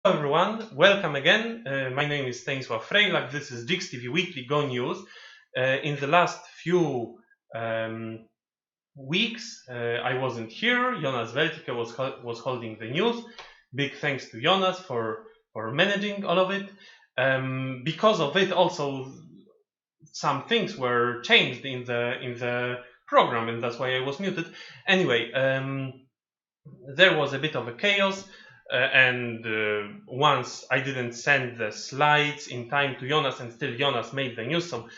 Hello everyone, welcome again. My name is Stanisław Frejlak. This is JIGS TV Weekly Go News. In the last few weeks, I wasn't here. Jonas Weltike was holding the news. Big thanks to Jonas for managing all of it. Because of it, also some things were changed in the program, and that's why I was muted. Anyway, there was a bit of a chaos. And once I didn't send the slides in time to Jonas, and still Jonas made the news, so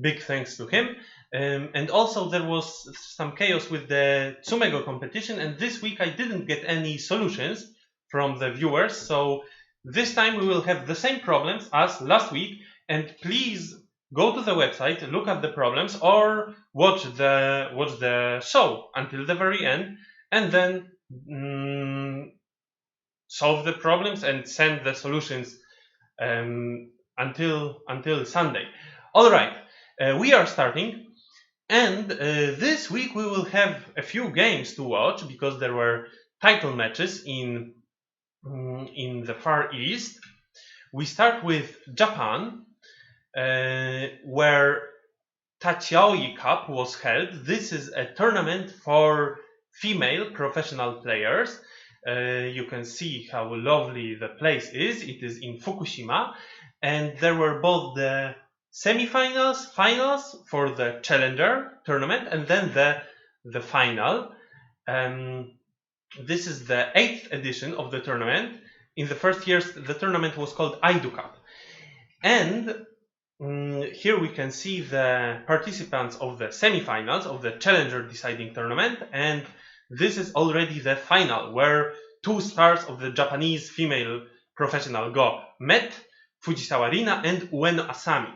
big thanks to him. And also there was some chaos with the Tsumego competition, and this week I didn't get any solutions from the viewers, so this time we will have the same problems as last week. And please go to the website, look at the problems, or watch the show until the very end, and then solve the problems and send the solutions until Sunday. All right, we are starting, and this week we will have a few games to watch because there were title matches in the Far East. We start with Japan, where Tachiaci Cup was held. This is a tournament for female professional players. You can see how lovely the place is. It is in Fukushima, and there were both the semi-finals, finals for the challenger tournament, and then the final. This is the 8th edition of the tournament. In the first years, the tournament was called Aidu Cup, and here we can see the participants of the semi-finals of the challenger deciding tournament, and this is already the final, where two stars of the Japanese female professional Go met, Fujisawa Rina and Ueno Asami.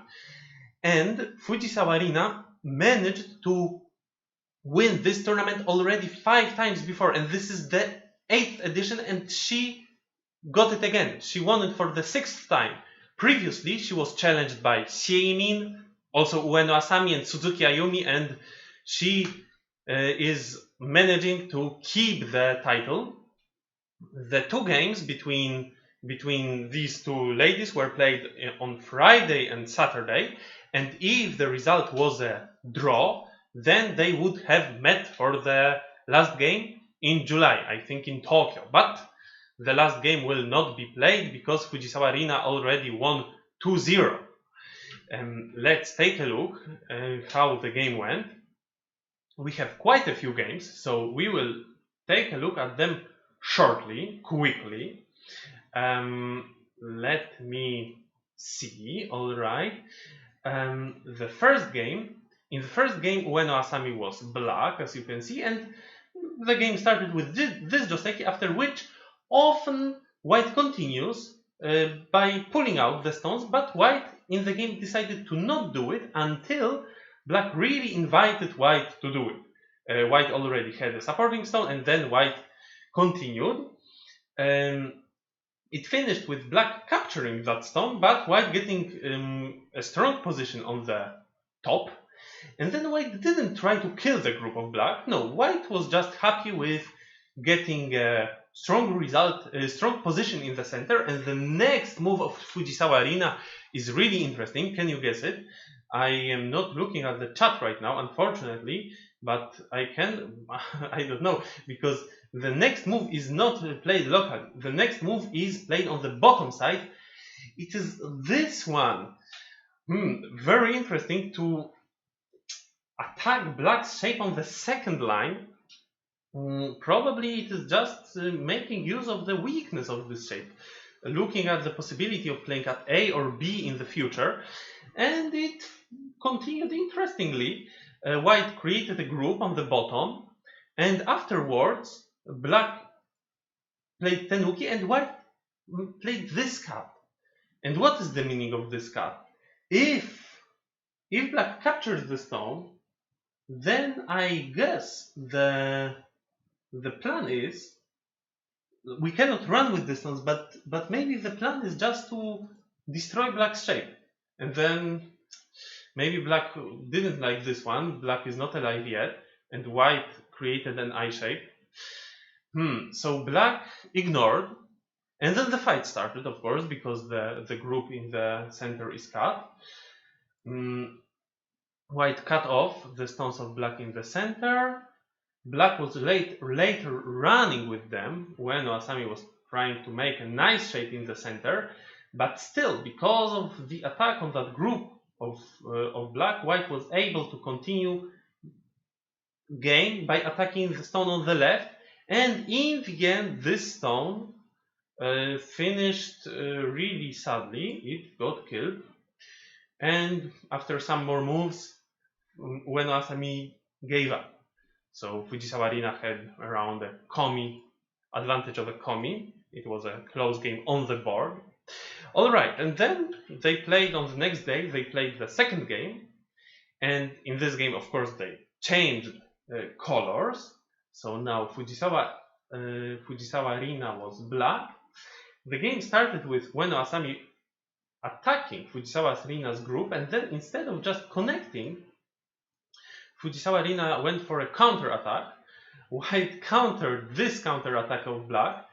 And Fujisawa Rina managed to win this tournament already 5 times before, and this is the 8th edition, and she got it again. She won it for the 6th time. Previously, she was challenged by Seimin, also Ueno Asami and Suzuki Ayumi, and she is managing to keep the title. The two games between these two ladies were played on Friday and Saturday, and if the result was a draw, then they would have met for the last game in July, I think in Tokyo. But the last game will not be played because Fujisawa Rina already won 2-0. Let's take a look how the game went. We have quite a few games, so we will take a look at them shortly, quickly. Let me see. All right. In the first game, Ueno Asami was black, as you can see, and the game started with this joseki, after which often white continues by pulling out the stones, but white in the game decided to not do it until black really invited white to do it. White already had a supporting stone, and then white continued. It finished with black capturing that stone, but white getting a strong position on the top. And then white didn't try to kill the group of black. No, white was just happy with getting a strong result, a strong position in the center. And the next move of Fujisawa Rina is really interesting. Can you guess it? I am not looking at the chat right now, unfortunately, but I can, I don't know, because the next move is not played locally. The next move is played on the bottom side. It is this one. Very interesting, to attack black's shape on the second line. Probably it is just making use of the weakness of this shape, looking at the possibility of playing at A or B in the future. And it continued interestingly. White created a group on the bottom, and afterwards black played tenuki and white played this cut. And what is the meaning of this cut? If black captures the stone, then I guess the plan is, we cannot run with the stones, but maybe the plan is just to destroy black's shape. And then maybe black didn't like this one. Black is not alive yet, and white created an I shape. So black ignored, And then the fight started, of course, because the group in the center is cut. White cut off the stones of black in the center. Black was later running with them when Asami was trying to make a nice shape in the center, but still, because of the attack on that group of black, white was able to continue game by attacking the stone on the left, and in the end this stone finished really sadly. It got killed, and after some more moves, when Asami gave up. So Fujisawa Rina had around a komi, advantage of a komi. It was a close game on the board. All right, and then they played on the next day. They played the second game, and in this game, of course, they changed colors. So now Fujisawa Rina was black. The game started with Ueno Asami attacking Fujisawa Rina's group, and then instead of just connecting, Fujisawa Rina went for a counter attack. White countered this counter attack of black,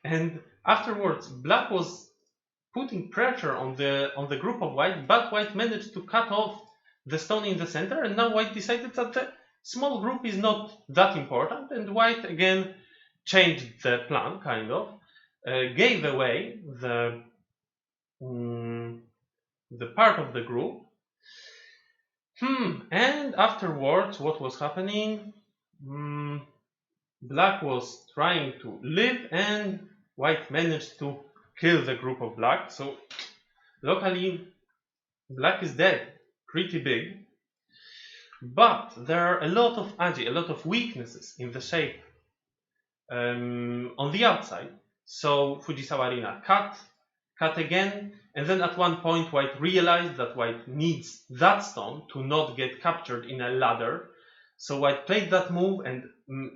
and afterwards black was putting pressure on the group of white, but white managed to cut off the stone in the center, and now white decided that the small group is not that important, and white again changed the plan, kind of, gave away the part of the group. And afterwards, what was happening? Black was trying to live, and white managed to kill the group of black. So locally, black is dead, pretty big. But there are a lot of aji, a lot of weaknesses in the shape on the outside. So Fujisawa Rina cut again, and then at one point white realized that white needs that stone to not get captured in a ladder. So white played that move, and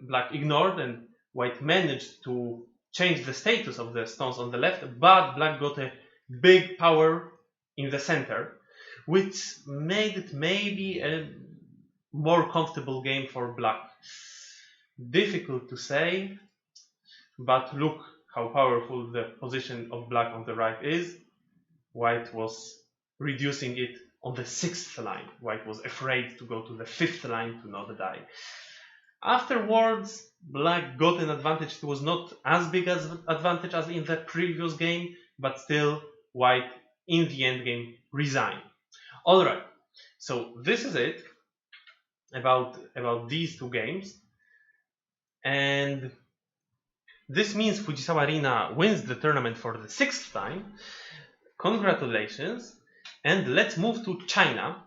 black ignored, and white managed to change the status of the stones on the left, but black got a big power in the center, which made it maybe a more comfortable game for black. Difficult to say, but look how powerful the position of black on the right is. White was reducing it on the 6th line. White was afraid to go to the 5th line to not die. Afterwards, black got an advantage. It was not as big as advantage as in the previous game, but still white in the end game resigned. All right, so this is it about these two games, and this means Fujisawa Rina wins the tournament for the 6th time. Congratulations. And let's move to China,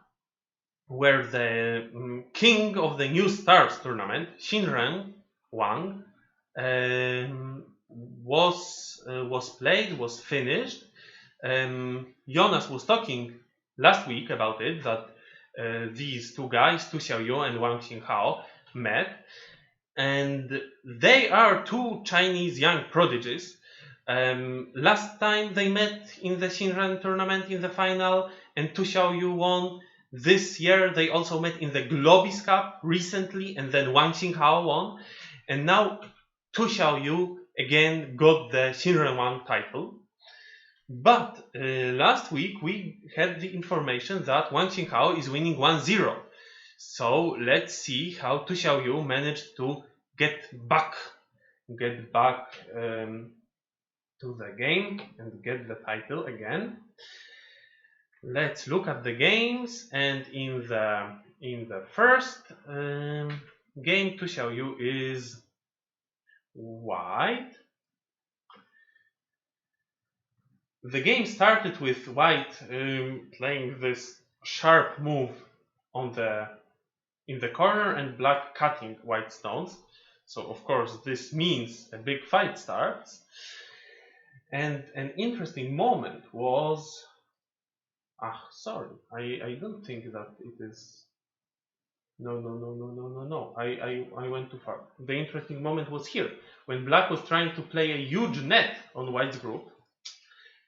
where the king of the New Stars tournament, Xinren Wang, was played, was finished. Jonas was talking last week about it, that these two guys, Tu Xiaoyu and Wang Xinghao, met. And they are two Chinese young prodigies. Last time they met in the Xinren tournament in the final, and Tu Xiaoyu won. This year they also met in the Globis Cup recently, and then Wang Xinghao won. And now Tu Xiaoyu again got the Xinren Wang title. But last week we had the information that Wang Xinghao is winning 1-0. So let's see how Tu Xiaoyu managed to get back to the game and get the title again. Let's look at the games, and in the first game, Tu Xiaoyu is white. The game started with white playing this sharp move in the corner, and black cutting white stones. So of course this means a big fight starts. And an interesting moment was, sorry, I don't think that it is. No. I went too far. The interesting moment was here, when black was trying to play a huge net on white's group,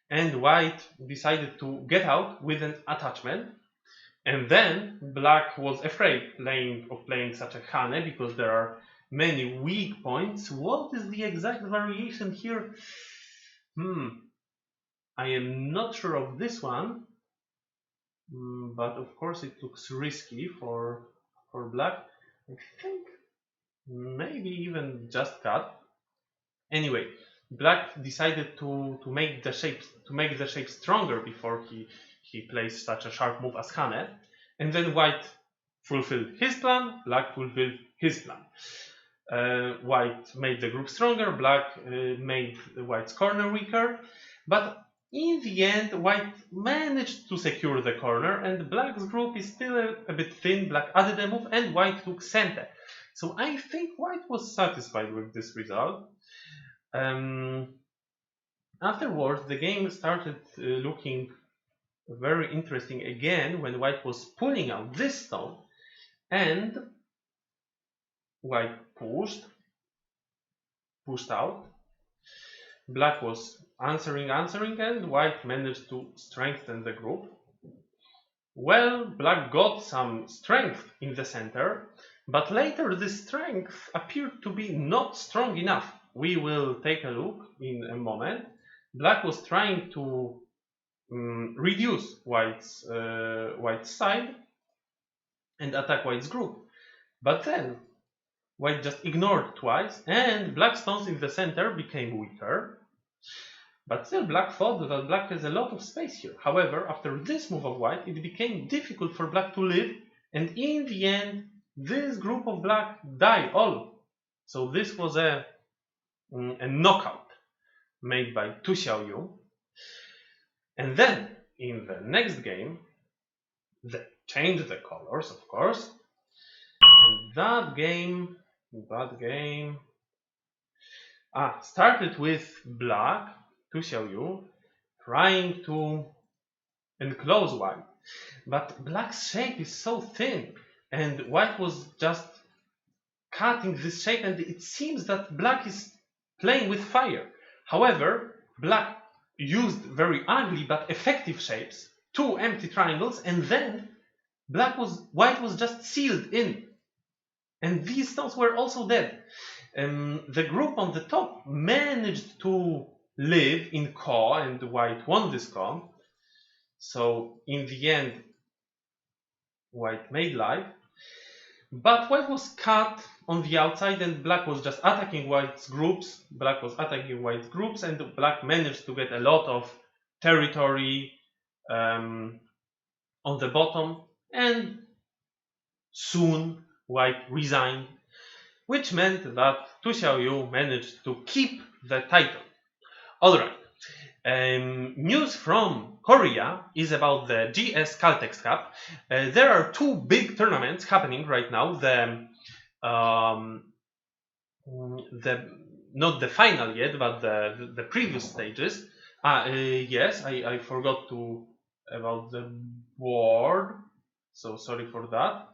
and white decided to get out with an attachment. And then black was afraid of playing such a hane, because there are many weak points. What is the exact variation here? I am not sure of this one, but of course it looks risky for black. I think maybe even just cut. Anyway, black decided to make the shape stronger before he plays such a sharp move as Hane, and then white fulfilled his plan, black fulfilled his plan. White made the group stronger, black made white's corner weaker, but in the end white managed to secure the corner, and black's group is still a bit thin. Black added a move and white took center. So I think white was satisfied with this result. Afterwards, the game started looking very interesting again when white was pulling out this stone, and white pushed out. Black was answering, and white managed to strengthen the group. Well, black got some strength in the center, but later this strength appeared to be not strong enough. We will take a look in a moment. Black was trying to reduce white's side and attack white's group, but then white just ignored twice, and black stones in the center became weaker. But still, black thought that black has a lot of space here. However, after this move of white, it became difficult for black to live, and in the end, this group of black died all. So this was a knockout made by Xiaoyu. And then, in the next game, they changed the colors, of course. And that game started with black, Xiaoyu, trying to enclose white. But black's shape is so thin, and white was just cutting this shape, and it seems that black is playing with fire. However, black used very ugly but effective shapes, 2 empty triangles, and then white was just sealed in. And these stones were also dead. The group on the top managed to live in Ko, and white won this Ko. So in the end, white made life. But white was cut on the outside, and black was just attacking white's groups. And black managed to get a lot of territory on the bottom, and soon white resigned, which meant that Xiaoyu managed to keep the title. Alright, news from Korea is about the GS Caltex Cup. There are 2 big tournaments happening right now. Not the final yet, but the previous stages. Yes, I forgot about the board, so sorry for that.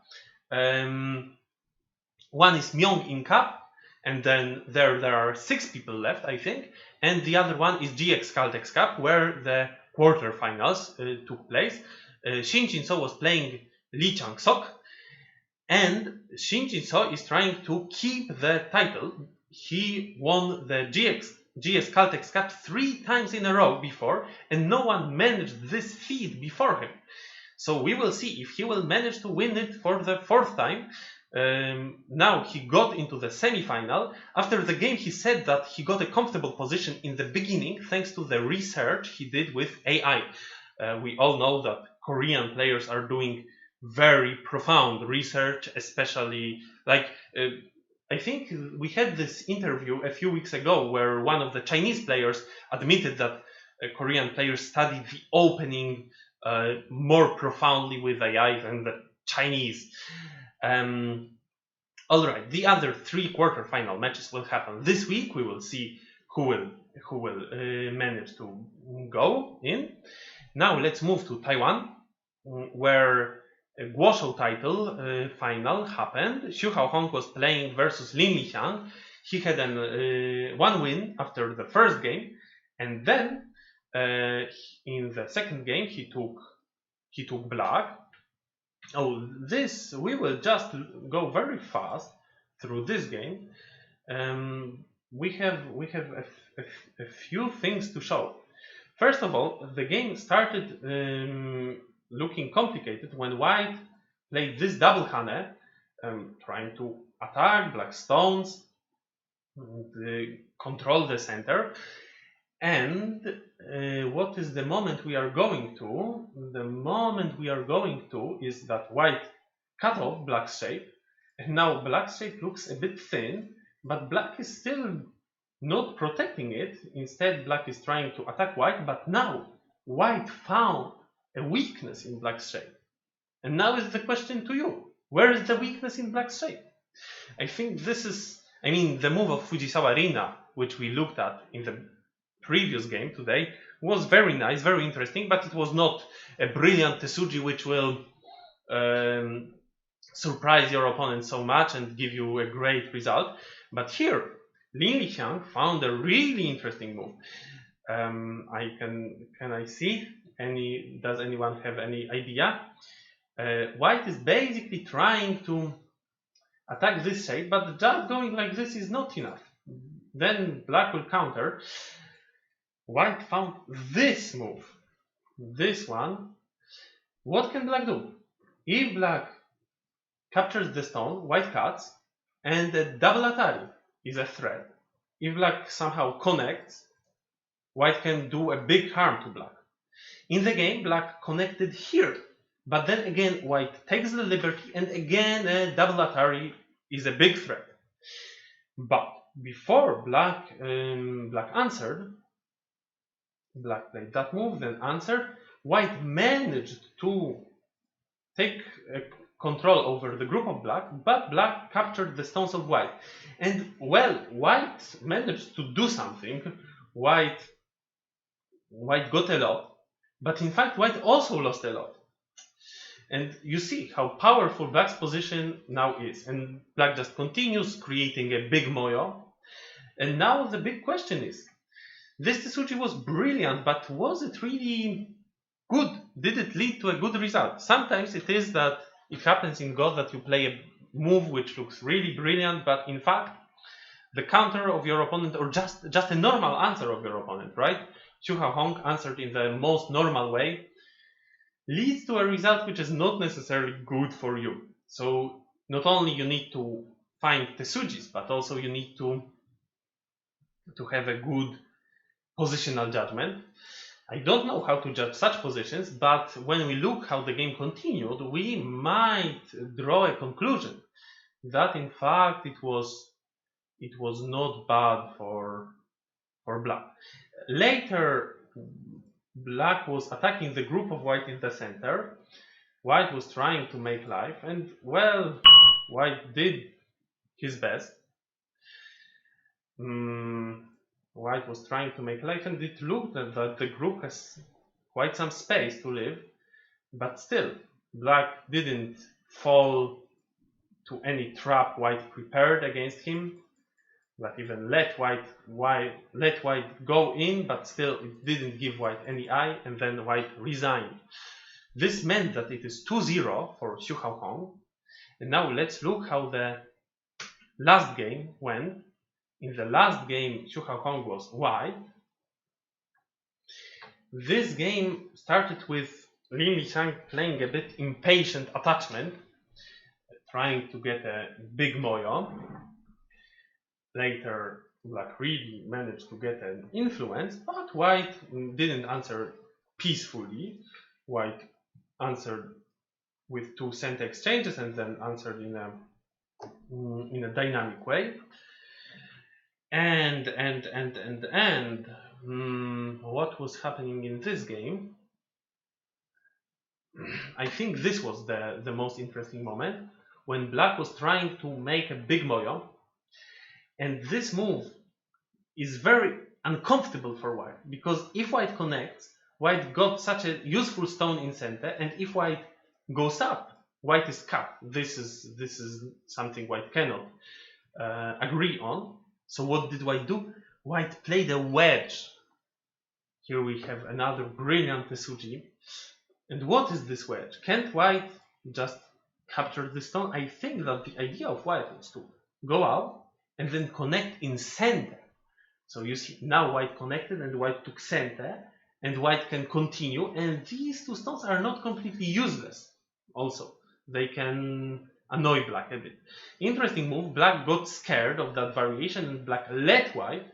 One is Myeong-in Cup, and then there are 6 people left, I think, and the other one is GS Caltex Cup, where the quarterfinals took place. Shin Jinseo was playing Lee Chang-sok, and Shin Jinseo is trying to keep the title. He won the GS Caltex Cup 3 times in a row before, and no one managed this feat before him. So we will see if he will manage to win it for the 4th time. Now he got into the semi-final. After the game, he said that he got a comfortable position in the beginning thanks to the research he did with AI. We all know that Korean players are doing very profound research, especially I think we had this interview a few weeks ago where one of the Chinese players admitted that Korean players studied the opening more profoundly with AI than the Chinese. Alright, the other 3 quarterfinal matches will happen this week. We will see who will manage to go in. Now let's move to Taiwan, where a Guashou title final happened. Haohong was playing versus Lin Lixiang. He had one win after the first game, and then in the second game he took black. We will just go very fast through this game. We have a few things to show. First of all, the game started looking complicated when white played this double hane, trying to attack black stones, control the center. And what is the moment we are going to? The moment we are going to is that white cut off black's shape, and now black's shape looks a bit thin, but black is still not protecting it. Instead, black is trying to attack white, but now white found a weakness in black's shape. And now is the question to you: where is the weakness in black's shape? I think this is, the move of Fujisawa Rina, which we looked at in the previous game today, was very nice, very interesting, but it was not a brilliant Tesuji which will surprise your opponent so much and give you a great result. But here, Lin Lixiang found a really interesting move. Can I see any? Does anyone have any idea? White is basically trying to attack this shape, but just going like this is not enough. Then black will counter. White found this move, this one. What can black do? If black captures the stone, white cuts, and a double atari is a threat. If black somehow connects, white can do a big harm to black. In the game, black connected here, but then again white takes the liberty, and again a double atari is a big threat. But before black answered, black played that move, then answered. White managed to take control over the group of black, but black captured the stones of white. And well, white managed to do something. White got a lot, but in fact white also lost a lot. And you see how powerful black's position now is. And black just continues creating a big moyo. And now the big question is, this Tesuji was brilliant, but was it really good? Did it lead to a good result? Sometimes it is that it happens in Go that you play a move which looks really brilliant, but in fact the counter of your opponent, or just a normal answer of your opponent, right? Haohong answered in the most normal way, leads to a result which is not necessarily good for you. So not only you need to find Tesujis, but also you need to have a good positional judgment. I don't know how to judge such positions, but when we look how the game continued, we might draw a conclusion that in fact it was not bad for black. Later, black was attacking the group of white in the center. White was trying to make life, and well, white did his best. White was trying to make life, and it looked that the group has quite some space to live, but still, black didn't fall to any trap white prepared against him. Black even let white go in, but still it didn't give white any eye, and then white resigned. This meant that it is 2-0 for Xu Haohong. And now let's look how the last game went. In the last game, Xu Haohong was white. This game started with Lin Lixiang playing a bit impatient attachment, trying to get a big moyo. Later, black really managed to get an influence, but white didn't answer peacefully. White answered with 2 center exchanges and then answered in a dynamic way. And what was happening in this game? I think this was the most interesting moment, when black was trying to make a big moyo, and this move is very uncomfortable for white, because if white connects, white got such a useful stone in center, and if white goes up, white is cut. This is something white cannot agree on. So what did white do? White played a wedge. Here we have another brilliant Tesuji. And what is this wedge? Can't white just capture the stone? I think that the idea of white was to go out and then connect in center. So you see now white connected and white took center, and white can continue, and these two stones are not completely useless. Also, they can annoy black a bit. Interesting move. Black got scared of that variation, and black let white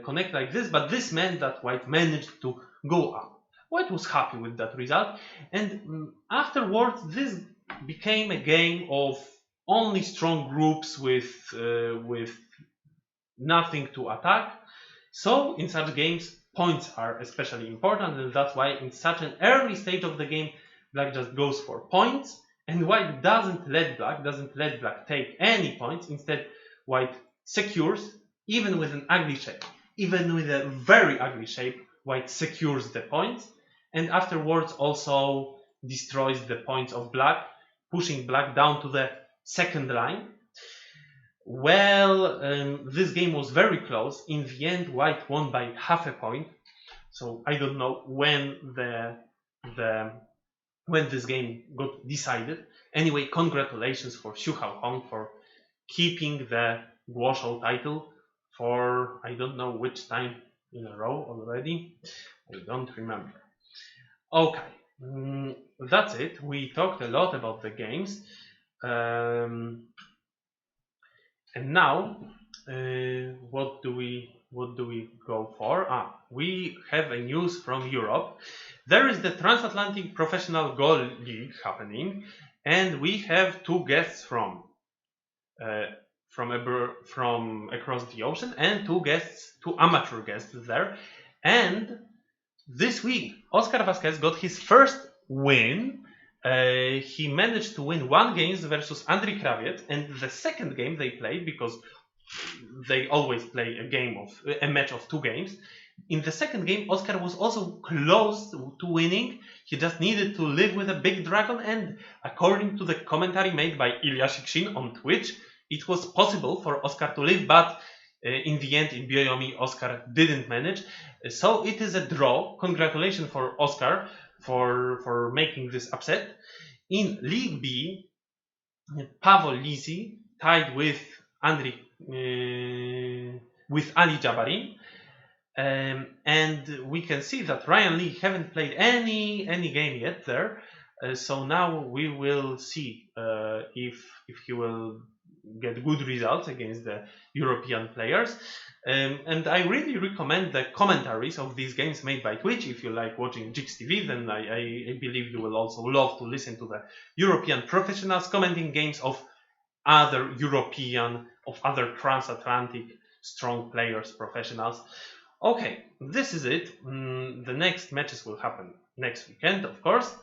connect like this, but this meant that white managed to go up. White was happy with that result, and afterwards this became a game of only strong groups with nothing to attack. So in such games, points are especially important, and that's why in such an early stage of the game, black just goes for points, and white doesn't let black take any points. Instead, white secures, even with an ugly shape, even with a very ugly shape, white secures the points, and afterwards also destroys the points of black, pushing black down to the second line. Well, this game was very close. In the end, white won by half a point. So I don't know when when this game got decided. Anyway, congratulations for Haohong for keeping the Guashou title for I don't know which time in a row already. I don't remember. Okay, that's it. We talked a lot about the games. And now, what do we go for? We have a news from Europe. There is the Transatlantic Professional Go League happening, and we have two guests from across the ocean, and two amateur guests there. And this week, Oscar Vasquez got his first win. He managed to win one game versus Andrii Krawiec, and the second game they played, because they always play a match of two games. In the second game, Oscar was also close to winning. He just needed to live with a big dragon, and according to the commentary made by Ilya Shikshin on Twitch, it was possible for Oscar to live, but in the end, in Byoyomi, Oscar didn't manage. So it is a draw. Congratulations for Oscar for making this upset. In League B, Pavel Lisi tied with Ali Jabarin, and we can see that Ryan Lee haven't played any game yet there. So now we will see if he will get good results against the European players. And I really recommend the commentaries of these games made by Twitch. If you like watching JIGS TV, then I believe you will also love to listen to the European professionals commenting games of other transatlantic strong players, professionals. Okay, this is it. The next matches will happen next weekend, of course.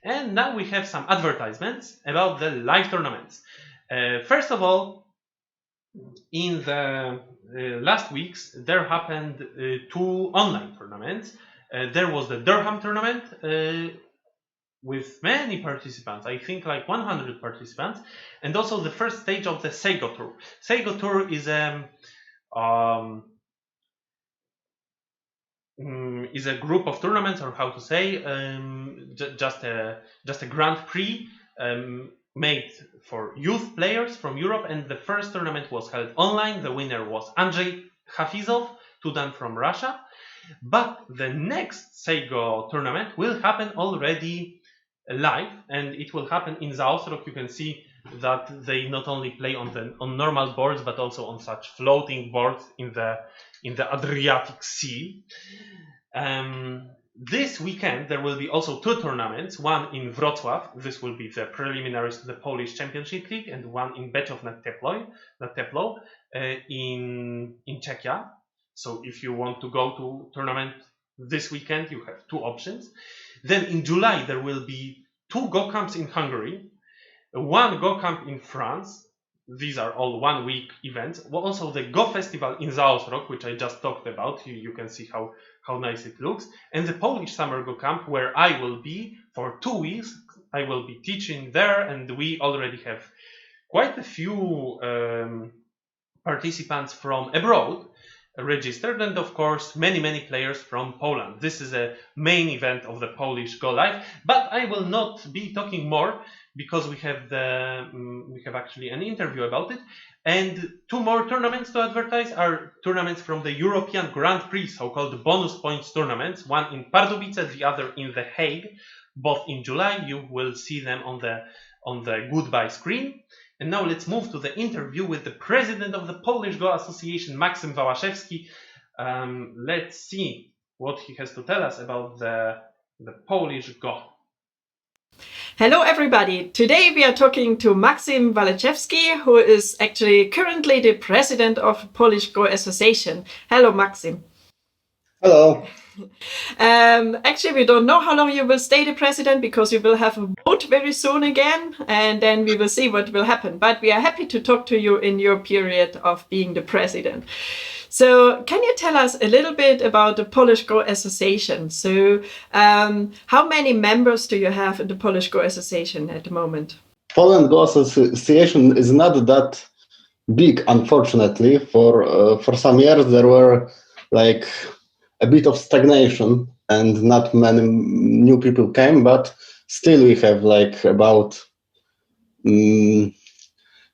And now we have some advertisements about the live tournaments. First of all, in the last weeks, there happened two online tournaments. There was the Durham tournament with many participants, I think like 100 participants, and also the first stage of the Seigo Tour. Seigo Tour is a group of tournaments, or how to say, just a Grand Prix made for youth players from Europe, and the first tournament was held online. The winner was Andrii Hafizov, Tudan from Russia. But the next Seigo tournament will happen already live, and it will happen in Zaostrog. You can see that they not only play on normal boards, but also on such floating boards in the Adriatic Sea. This weekend there will be also two tournaments, one in Wrocław, this will be the preliminaries to the Polish Championship League, and one in Beczów nad Teplą in Czechia. So if you want to go to tournament this weekend, you have two options. Then in July there will be two Go Camps in Hungary, one Go Camp in France. These are all 1 week events. Also the Go Festival in Zaostrog, which I just talked about. You can see how nice it looks. And the Polish Summer Go Camp, where I will be for 2 weeks. I will be teaching there, and we already have quite a few participants from abroad. registered, and of course many players from Poland. This is a main event of the Polish Go Live, but I will not be talking more because we have actually an interview about it. And two more tournaments to advertise are tournaments from the European Grand Prix, so-called bonus points tournaments, one in Pardubice, the other in The Hague, both in July. You will see them on the goodbye screen. And now let's move to the interview with the president of the Polish Go Association, Maksym Wałaszewski. Let's see what he has to tell us about the Polish Go. Hello everybody! Today we are talking to Maksym Wałaszewski, who is actually currently the president of Polish Go Association. Hello Maksym. Hello. Actually, we don't know how long you will stay the president because you will have a vote very soon again, and then we will see what will happen. But we are happy to talk to you in your period of being the president. So can you tell us a little bit about the Polish Go Association? So how many members do you have in the Polish Go Association at the moment? Poland Go Association is not that big, unfortunately. For some years there were like a bit of stagnation and not many new people came, but still we have like about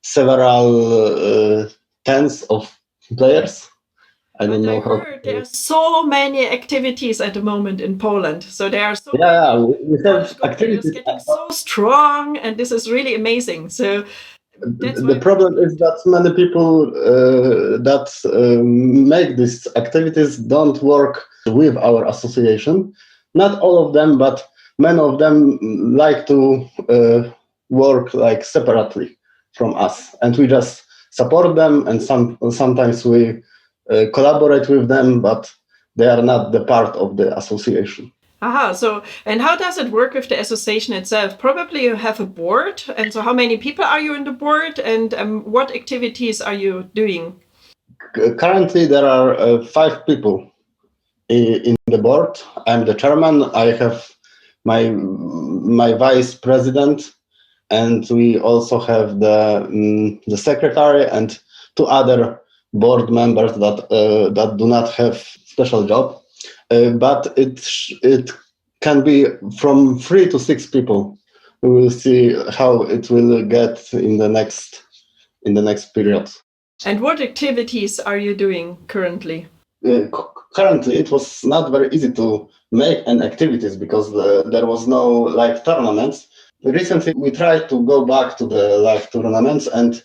several tens of players. I don't know how. There are so many activities at the moment in Poland. So there are so we have activities getting so strong, and this is really amazing. So the problem is that many people that make these activities don't work with our association. Not all of them, but many of them like to work like separately from us, and we just support them. And sometimes we collaborate with them, but they are not the part of the association. Aha, so, and how does it work with the association itself? Probably you have a board, and so how many people are you in the board, and what activities are you doing? Currently there are 5 people in the board. I'm the chairman. I have my vice president, and we also have the secretary and 2 other board members that do not have special job. But it can be from 3 to 6 people. We will see how it will get in the next period. And what activities are you doing currently? Currently, it was not very easy to make an activities because there was no live tournaments. Recently, we tried to go back to the live tournaments and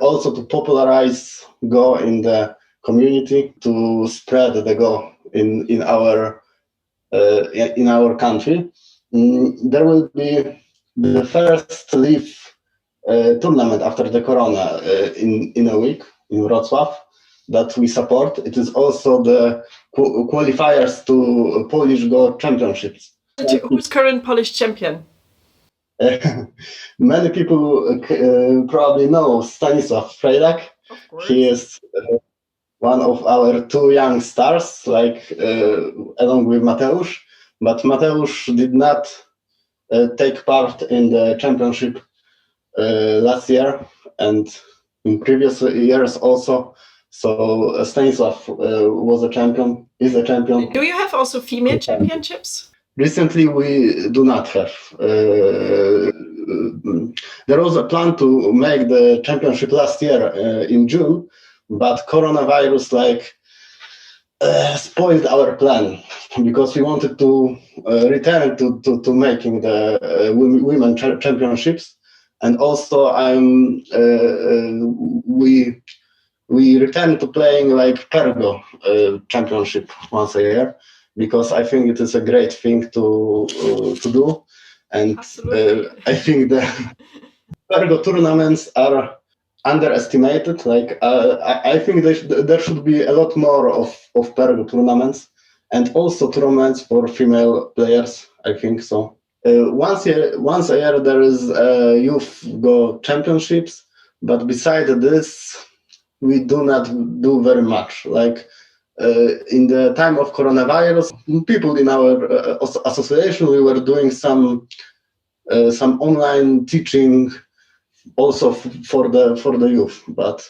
also to popularize Go in the community, to spread the Go in our country. There will be the first live tournament after the Corona in a week in Wrocław that we support. It is also the qualifiers to Polish Go Championships. Who's current Polish champion? Many people probably know Stanisław Frejdak. He is one of our 2 young stars, like along with Mateusz. But Mateusz did not take part in the championship last year and in previous years also. So Stanisław was a champion, is a champion. Do you have also female championships? Recently, we do not have. There was a plan to make the championship last year in June, but coronavirus spoiled our plan because we wanted to return to making the women championships, and also we return to playing like Pergo championship once a year, because I think it is a great thing to do, and I think the Pergo tournaments are underestimated. I think there should be a lot more of Pergo tournaments, and also tournaments for female players. I think so. Once a year there is youth Go championships, but besides this, we do not do very much. In the time of coronavirus, people in our association, we were doing some online teaching also for the youth, but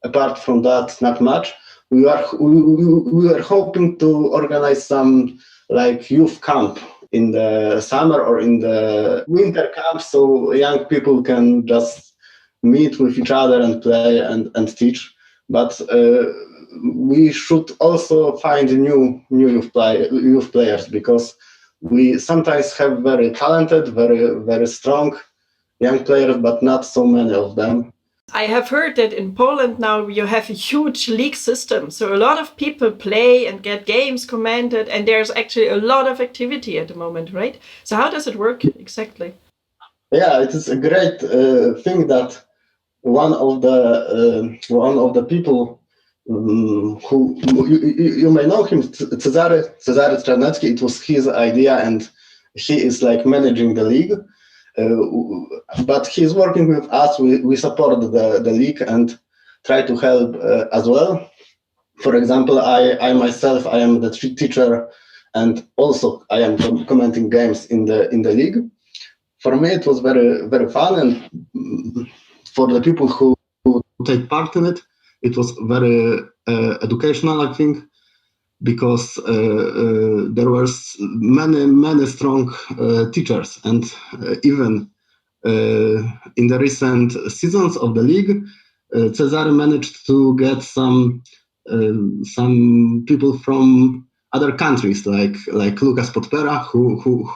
apart from that, not much. we are hoping to organize some like youth camp in the summer or in the winter camp, so young people can just meet with each other and play and teach. But we should also find new youth players, because we sometimes have very talented, very strong young players, but not so many of them. I have heard that in Poland now you have a huge league system. So a lot of people play and get games commented, and there's actually a lot of activity at the moment, right? So how does it work exactly? Yeah, it is a great thing that one of the people who you may know him, Cezary Czarnecki. It was his idea, and he is like managing the league. But he's working with us. We support the league and try to help as well. For example, I myself, I am the teacher, and also I am commenting games in the league. For me, it was very fun, and for the people who take part in it, it was very educational, I think, because there were many strong teachers, and even in the recent seasons of the league, Cezary managed to get some people from other countries, like Lucas Podpera, who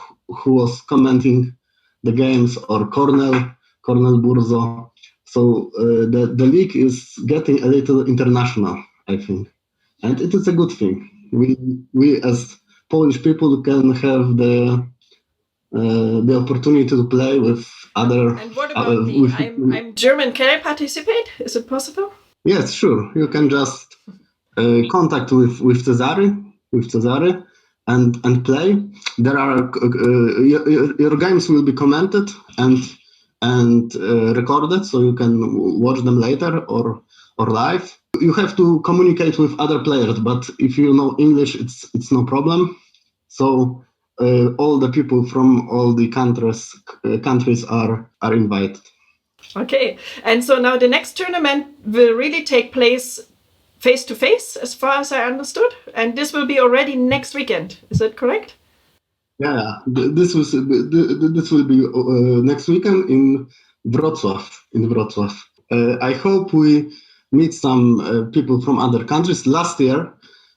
was commenting the games, or Cornel Burzo. So the league is getting a little international, I think, and it is a good thing. We as Polish people can have the opportunity to play with other. And what about me? I'm German. Can I participate? Is it possible? Yes, sure. You can just contact with Cezary and play. There are your games will be commented and recorded, so you can watch them later or live. You have to communicate with other players, but if you know English, it's no problem. So all the people from all the countries are invited. Okay, and so now the next tournament will really take place face to face, as far as I understood, and this will be already next weekend. Is that correct? Yeah, this will be next weekend in Wrocław. I hope we meet some people from other countries. Last year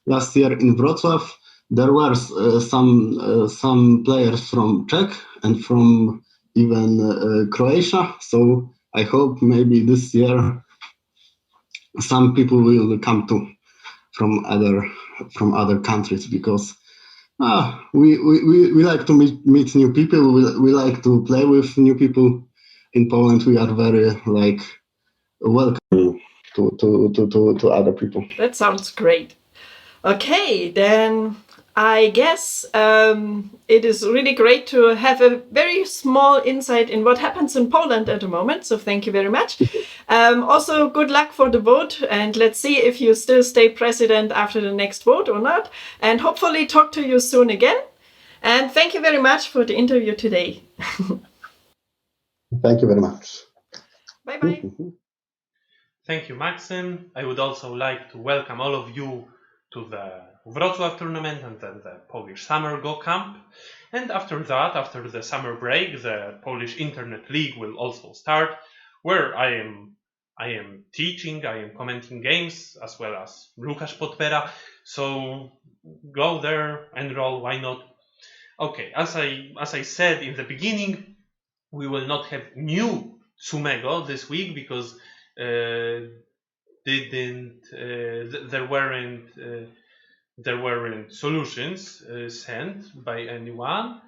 in Wrocław, there were some players from Czech and from even Croatia. So I hope maybe this year some people will come too from other countries, because we like to meet new people. We like to play with new people. In Poland, we are very welcoming to other people. That sounds great. Okay, then I guess it is really great to have a very small insight in what happens in Poland at the moment. So thank you very much. Also, good luck for the vote, and let's see if you still stay president after the next vote or not. And hopefully talk to you soon again. And thank you very much for the interview today. Thank you very much. Bye-bye. Thank you, Maxim. I would also like to welcome all of you to the Wrocław tournament and then the Polish Summer Go Camp. And after that, after the summer break, the Polish Internet League will also start, where I am teaching, I am commenting games, as well as Lucas Podpera. So go there, enroll, why not? Okay, as I said in the beginning, we will not have new Tsumego this week, because there weren't solutions sent by anyone.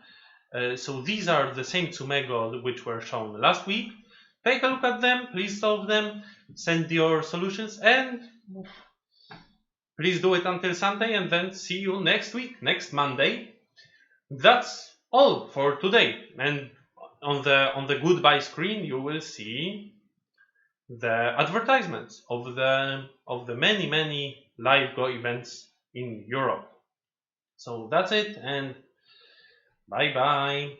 So these are the same Tsumego which were shown last week. Take a look at them, please solve them, send your solutions, and please do it until Sunday, and then see you next week, next Monday. That's all for today. And on the goodbye screen you will see the advertisements of the many live Go events in Europe. So that's it, and bye bye.